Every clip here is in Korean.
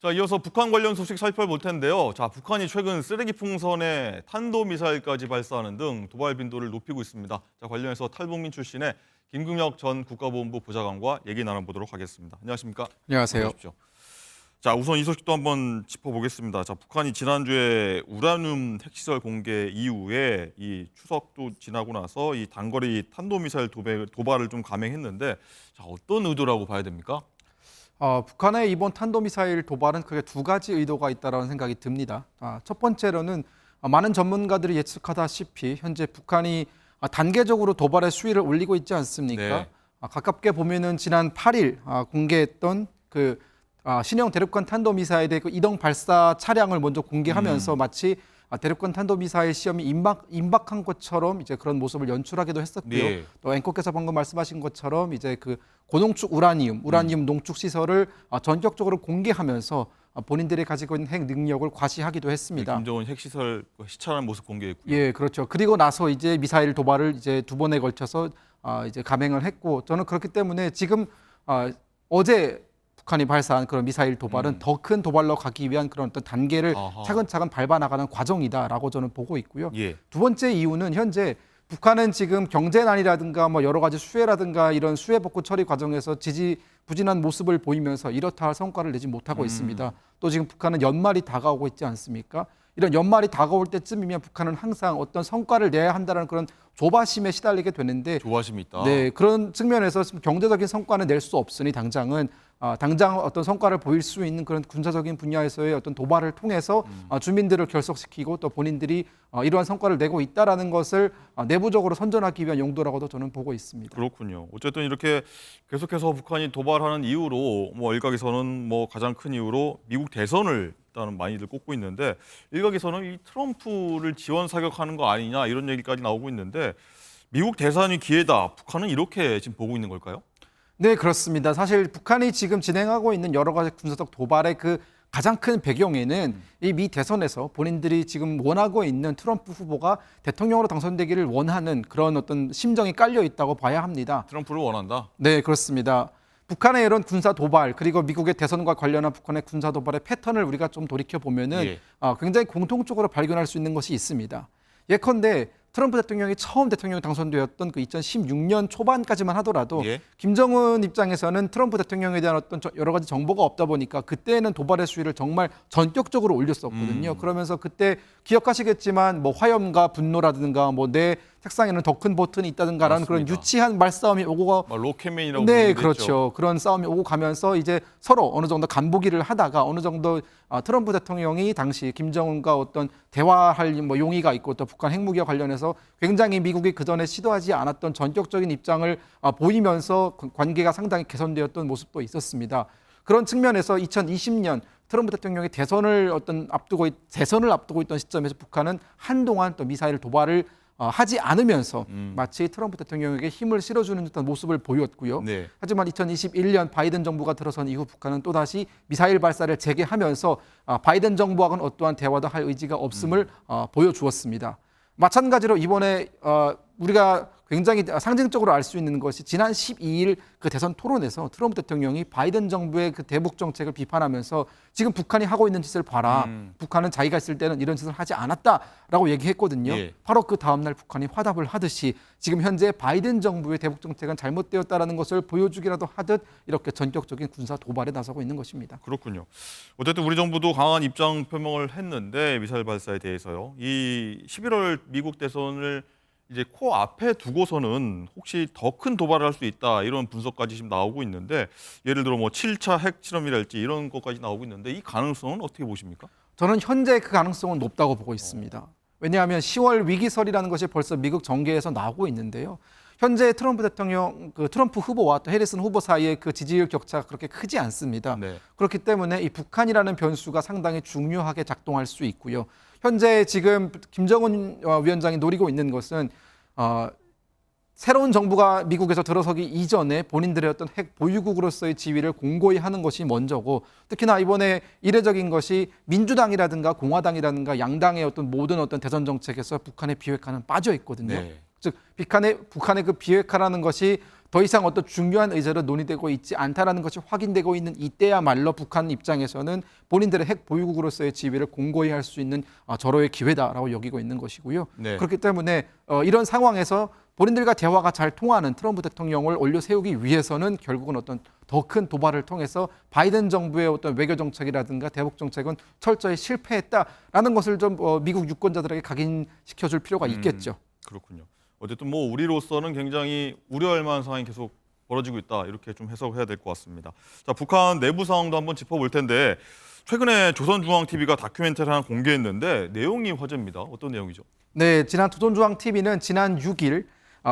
자, 이어서 북한 관련 소식 살펴볼 텐데요. 자, 북한이 최근 쓰레기 풍선에 탄도미사일까지 발사하는 등 도발 빈도를 높이고 있습니다. 자, 관련해서 탈북민 출신의 김국혁 전 국가보훈부 보좌관과 얘기 나눠보도록 하겠습니다. 안녕하십니까? 안녕하세요. 안녕하십시오. 자, 우선 이 소식도 한번 짚어보겠습니다. 자, 북한이 지난주에 우라늄 핵시설 공개 이후에 이 추석도 지나고 나서 이 단거리 탄도미사일 도발을 좀 감행했는데, 자, 어떤 의도라고 봐야 됩니까? 북한의 이번 탄도미사일 도발은 크게 두 가지 의도가 있다는 생각이 듭니다. 첫 번째로는 많은 전문가들이 예측하다시피 현재 북한이 단계적으로 도발의 수위를 올리고 있지 않습니까? 네. 가깝게 보면은 지난 8일 공개했던 그 신형 대륙간 탄도미사일의 그 이동 발사 차량을 먼저 공개하면서 마치 대륙간 탄도미사일 시험이 임박한 것처럼 이제 그런 모습을 연출하기도 했었고요. 네. 또 앵커께서 방금 말씀하신 것처럼 이제 그 고농축 우라늄 농축 시설을 전격적으로 공개하면서 본인들이 가지고 있는 핵 능력을 과시하기도 했습니다. 김정은 핵시설 시찰하는 모습 공개했고요. 예, 그렇죠. 그리고 나서 이제 미사일 도발을 이제 두 번에 걸쳐서 이제 감행을 했고, 저는 그렇기 때문에 지금 어제 북한이 발사한 그런 미사일 도발은 더 큰 도발로 가기 위한 그런 어떤 단계를 아하. 차근차근 밟아나가는 과정이다라고 저는 보고 있고요. 예. 두 번째 이유는 현재 북한은 지금 경제난이라든가 뭐 여러 가지 수해라든가 이런 수해 복구 처리 과정에서 지지부진한 모습을 보이면서 이렇다 할 성과를 내지 못하고 있습니다. 또 지금 북한은 연말이 다가오고 있지 않습니까? 이런 연말이 다가올 때쯤이면 북한은 항상 어떤 성과를 내야 한다는 그런 조바심에 시달리게 되는데, 조바심이 있다. 네, 그런 측면에서 지금 경제적인 성과는 낼 수 없으니 당장 어떤 성과를 보일 수 있는 그런 군사적인 분야에서의 어떤 도발을 통해서 주민들을 결속시키고 또 본인들이 이러한 성과를 내고 있다라는 것을 내부적으로 선전하기 위한 용도라고도 저는 보고 있습니다. 그렇군요. 어쨌든 이렇게 계속해서 북한이 도발하는 이유로 뭐 일각에서는 뭐 가장 큰 이유로 미국 대선을 일단은 많이들 꼽고 있는데, 일각에서는 이 트럼프를 지원 사격하는 거 아니냐 이런 얘기까지 나오고 있는데, 미국 대선이 기회다. 북한은 이렇게 지금 보고 있는 걸까요? 네, 그렇습니다. 사실 북한이 지금 진행하고 있는 여러 가지 군사적 도발의 그 가장 큰 배경에는 이 미 대선에서 본인들이 지금 원하고 있는 트럼프 후보가 대통령으로 당선되기를 원하는 그런 어떤 심정이 깔려 있다고 봐야 합니다. 트럼프를 원한다. 네, 그렇습니다. 북한의 이런 군사 도발, 그리고 미국의 대선과 관련한 북한의 군사 도발의 패턴을 우리가 좀 돌이켜 보면은 예. 굉장히 공통적으로 발견할 수 있는 것이 있습니다. 예컨대 트럼프 대통령이 처음 대통령 당선되었던 그 2016년 초반까지만 하더라도 예. 김정은 입장에서는 트럼프 대통령에 대한 어떤 여러 가지 정보가 없다 보니까 그때는 도발의 수위를 정말 전격적으로 올렸었거든요. 그러면서 그때 기억하시겠지만 뭐 화염과 분노라든가 뭐 내 책상에는 더 큰 버튼이 있다든가라는 그런 맞습니다. 유치한 말싸움이 오고 막 로켓맨이라고 네, 부르기도 그렇죠. 했죠. 그런 싸움이 오고 가면서 이제 서로 어느 정도 간보기를 하다가 어느 정도 트럼프 대통령이 당시 김정은과 어떤 대화할 뭐 용의가 있고 또 북한 핵무기와 관련해서 굉장히 미국이 그전에 시도하지 않았던 전격적인 입장을 보이면서 관계가 상당히 개선되었던 모습도 있었습니다. 그런 측면에서 2020년 트럼프 대통령이 대선을 앞두고 있던 시점에서 북한은 한동안 또 미사일 도발을 하지 않으면서 마치 트럼프 대통령에게 힘을 실어주는 듯한 모습을 보였고요. 네. 하지만 2021년 바이든 정부가 들어선 이후 북한은 또다시 미사일 발사를 재개하면서 바이든 정부와는 어떠한 대화도 할 의지가 없음을 보여주었습니다. 마찬가지로 이번에 우리가 굉장히 상징적으로 알 수 있는 것이 지난 12일 그 대선 토론에서 트럼프 대통령이 바이든 정부의 그 대북 정책을 비판하면서 지금 북한이 하고 있는 짓을 봐라. 북한은 자기가 있을 때는 이런 짓을 하지 않았다라고 얘기했거든요. 예. 바로 그 다음날 북한이 화답을 하듯이 지금 현재 바이든 정부의 대북 정책은 잘못되었다라는 것을 보여주기라도 하듯 이렇게 전격적인 군사 도발에 나서고 있는 것입니다. 그렇군요. 어쨌든 우리 정부도 강한 입장 표명을 했는데 미사일 발사에 대해서요. 이 11월 미국 대선을 이제 코앞에 두고서는 혹시 더 큰 도발을 할 수 있다 이런 분석까지 지금 나오고 있는데, 예를 들어 뭐 7차 핵 실험이랄지 이런 것까지 나오고 있는데, 이 가능성은 어떻게 보십니까? 저는 현재 그 가능성은 높다고 보고 있습니다. 왜냐하면 10월 위기설이라는 것이 벌써 미국 정계에서 나오고 있는데요. 현재 트럼프 대통령, 그 트럼프 후보와 또 해리슨 후보 사이의 그 지지율 격차가 그렇게 크지 않습니다. 네. 그렇기 때문에 이 북한이라는 변수가 상당히 중요하게 작동할 수 있고요. 현재 지금 김정은 위원장이 노리고 있는 것은 새로운 정부가 미국에서 들어서기 이전에 본인들의 어떤 핵 보유국으로서의 지위를 공고히 하는 것이 먼저고, 특히나 이번에 이례적인 것이 민주당이라든가 공화당이라든가 양당의 어떤 모든 어떤 대선 정책에서 북한의 비핵화는 빠져 있거든요. 네. 즉 북한의 그 비핵화라는 것이 더 이상 어떤 중요한 의제로 논의되고 있지 않다라는 것이 확인되고 있는 이때야말로 북한 입장에서는 본인들의 핵 보유국으로서의 지위를 공고히 할 수 있는 절호의 기회다라고 여기고 있는 것이고요. 네. 그렇기 때문에 이런 상황에서 본인들과 대화가 잘 통하는 트럼프 대통령을 올려 세우기 위해서는 결국은 어떤 더 큰 도발을 통해서 바이든 정부의 어떤 외교 정책이라든가 대북 정책은 철저히 실패했다라는 것을 좀 미국 유권자들에게 각인시켜줄 필요가 있겠죠. 그렇군요. 어쨌든 뭐 우리로서는 굉장히 우려할 만한 상황이 계속 벌어지고 있다 이렇게 좀 해석해야 될 것 같습니다. 자, 북한 내부 상황도 한번 짚어볼 텐데 최근에 조선중앙TV가 다큐멘터리 하나 공개했는데 내용이 화제입니다. 어떤 내용이죠? 네, 지난 조선중앙TV는 지난 6일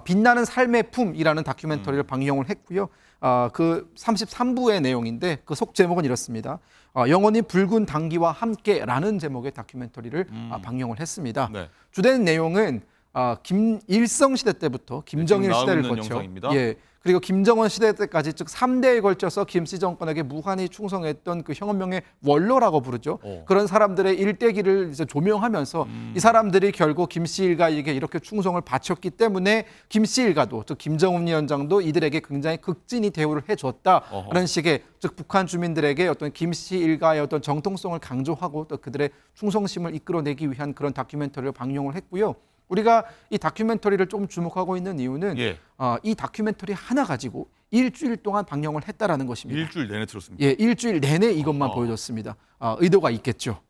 빛나는 삶의 품이라는 다큐멘터리를 방영을 했고요. 그 33부의 내용인데 그 속 제목은 이렇습니다. 영원히 붉은 단기와 함께라는 제목의 다큐멘터리를 방영을 했습니다. 네. 주된 내용은 김일성 시대 때부터 김정일 지금 시대를 나오고 있는 거쳐 영상입니다. 예. 그리고 김정은 시대 때까지 즉 3대에 걸쳐서 김씨 정권에게 무한히 충성했던 그 형언명의 원로라고 부르죠. 그런 사람들의 일대기를 이제 조명하면서 이 사람들이 결국 김씨 일가에게 이렇게 충성을 바쳤기 때문에 김씨 일가도 즉 김정은 위원장도 이들에게 굉장히 극진히 대우를 해줬다라는 식의 즉 북한 주민들에게 어떤 김씨 일가의 어떤 정통성을 강조하고 또 그들의 충성심을 이끌어내기 위한 그런 다큐멘터리를 방영을 했고요. 우리가 이 다큐멘터리를 조금 주목하고 있는 이유는 이 다큐멘터리 하나 가지고 일주일 동안 방영을 했다라는 것입니다. 일주일 내내 들었습니다. 예, 일주일 내내 이것만 보여줬습니다. 의도가 있겠죠.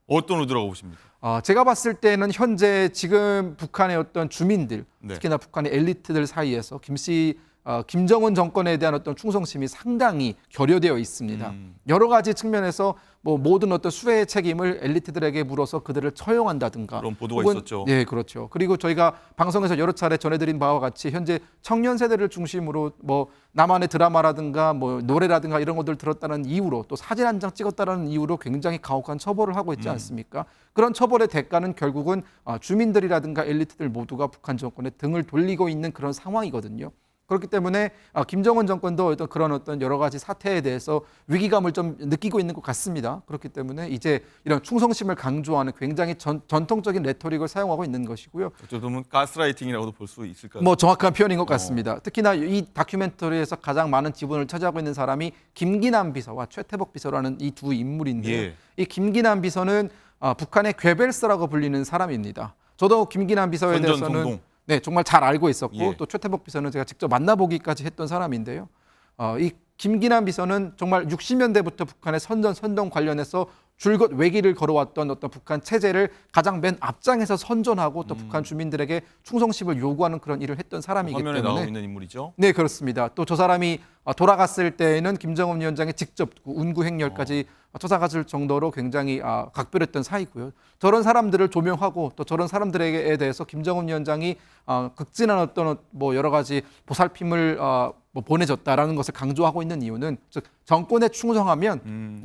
어떤 의도라고 보십니까? 제가 봤을 때는 현재 지금 북한의 어떤 주민들, 네. 특히나 북한의 엘리트들 사이에서 김정은 정권에 대한 어떤 충성심이 상당히 결여되어 있습니다. 여러 가지 측면에서 뭐 모든 어떤 수혜의 책임을 엘리트들에게 물어서 그들을 처형한다든가 그런 보도가 있었죠. 네, 그렇죠. 그리고 저희가 방송에서 여러 차례 전해드린 바와 같이 현재 청년 세대를 중심으로 뭐 나만의 드라마라든가 뭐 노래라든가 이런 것들 들었다는 이유로 또 사진 한 장 찍었다는 이유로 굉장히 가혹한 처벌을 하고 있지 않습니까? 그런 처벌의 대가는 결국은 주민들이라든가 엘리트들 모두가 북한 정권에 등을 돌리고 있는 그런 상황이거든요. 그렇기 때문에 김정은 정권도 그런 어떤 여러 가지 사태에 대해서 위기감을 좀 느끼고 있는 것 같습니다. 그렇기 때문에 이제 이런 충성심을 강조하는 굉장히 전통적인 레토릭을 사용하고 있는 것이고요. 어쩌면 보면 가스라이팅이라고도 볼 수 있을까요? 뭐 정확한 표현인 것 같습니다. 특히나 이 다큐멘터리에서 가장 많은 지분을 차지하고 있는 사람이 김기남 비서와 최태복 비서라는 이 두 인물인데요. 예. 이 김기남 비서는 북한의 괴벨스라고 불리는 사람입니다. 저도 김기남 비서에 대해서는 선전성동. 네, 정말 잘 알고 있었고 예. 또 최태복 비서는 제가 직접 만나보기까지 했던 사람인데요. 이 김기남 비서는 정말 60년대부터 북한의 선동 관련해서 줄곧 외길을 걸어왔던 어떤 북한 체제를 가장 맨 앞장에서 선전하고 또 북한 주민들에게 충성심을 요구하는 그런 일을 했던 사람이기 화면에 때문에 나오고 있는 인물이죠. 네, 그렇습니다. 또 저 사람이 돌아갔을 때에는 김정은 위원장이 직접 운구 행렬까지 쫓아갔을 정도로 굉장히 각별했던 사이고요. 저런 사람들을 조명하고 또 저런 사람들에 대해서 김정은 위원장이 극진한 어떤 뭐 여러 가지 보살핌을 뭐 보내줬다라는 것을 강조하고 있는 이유는 즉 정권에 충성하면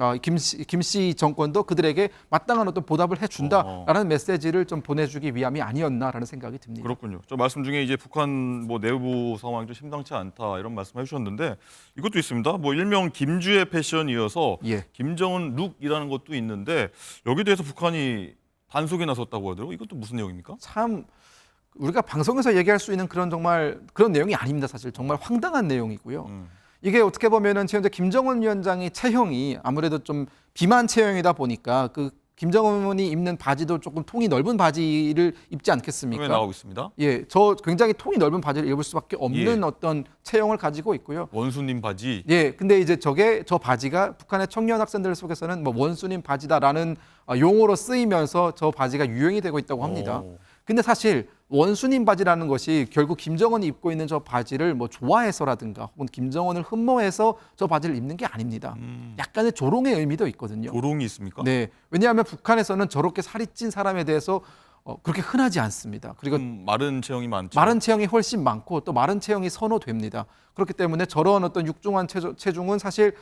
김씨 정권도 그들에게 마땅한 어떤 보답을 해준다라는 메시지를 좀 보내주기 위함이 아니었나라는 생각이 듭니다. 그렇군요. 저 말씀 중에 이제 북한 뭐 내부 상황이 좀 심상치 않다 이런 말씀해 주셨는데 이것도 있습니다. 뭐 일명 김주의 패션이어서 예. 김정은 룩이라는 것도 있는데 여기에 대해서 북한이 단속에 나섰다고 하더라고요. 이것도 무슨 내용입니까? 참 우리가 방송에서 얘기할 수 있는 그런 정말 그런 내용이 아닙니다. 사실 정말 황당한 내용이고요. 이게 어떻게 보면은 현재 김정은 위원장이 체형이 아무래도 좀 비만 체형이다 보니까 그 김정은이 입는 바지도 조금 통이 넓은 바지를 입지 않겠습니까? 화면에 나오고 있습니다. 예, 저 굉장히 통이 넓은 바지를 입을 수밖에 없는 예. 어떤 체형을 가지고 있고요. 원수님 바지. 예, 근데 이제 저 바지가 북한의 청년 학생들 속에서는 뭐 원수님 바지다라는 용어로 쓰이면서 저 바지가 유행이 되고 있다고 합니다. 오. 근데 사실 원수님 바지라는 것이 결국 김정은이 입고 있는 저 바지를 뭐 좋아해서라든가 혹은 김정은을 흠모해서 저 바지를 입는 게 아닙니다. 약간의 조롱의 의미도 있거든요. 조롱이 있습니까? 네, 왜냐하면 북한에서는 저렇게 살이 찐 사람에 대해서 그렇게 흔하지 않습니다. 그리고 마른 체형이 많죠. 마른 체형이 훨씬 많고 또 마른 체형이 선호됩니다. 그렇기 때문에 저런 어떤 육중한 체중은 사실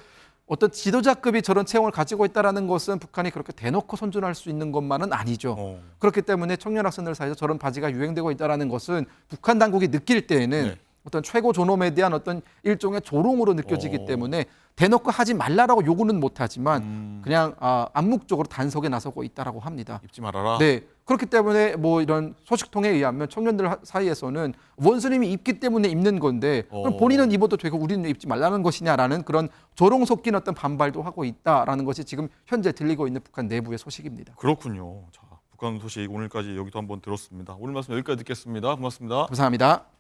어떤 지도자급이 저런 체형을 가지고 있다는 것은 북한이 그렇게 대놓고 선전할 수 있는 것만은 아니죠. 그렇기 때문에 청년 학생들 사이에서 저런 바지가 유행되고 있다는 것은 북한 당국이 느낄 때에는 네. 어떤 최고 존엄에 대한 어떤 일종의 조롱으로 느껴지기 때문에 대놓고 하지 말라라고 요구는 못하지만 그냥 암묵적으로 단속에 나서고 있다라고 합니다. 입지 말아라. 네. 그렇기 때문에 뭐 이런 소식통에 의하면 청년들 사이에서는 원수님이 입기 때문에 입는 건데 그럼 본인은 입어도 되고 우리는 입지 말라는 것이냐라는 그런 조롱 섞인 어떤 반발도 하고 있다라는 것이 지금 현재 들리고 있는 북한 내부의 소식입니다. 그렇군요. 자, 북한 소식 오늘까지 여기도 한번 들었습니다. 오늘 말씀 여기까지 듣겠습니다. 고맙습니다. 감사합니다.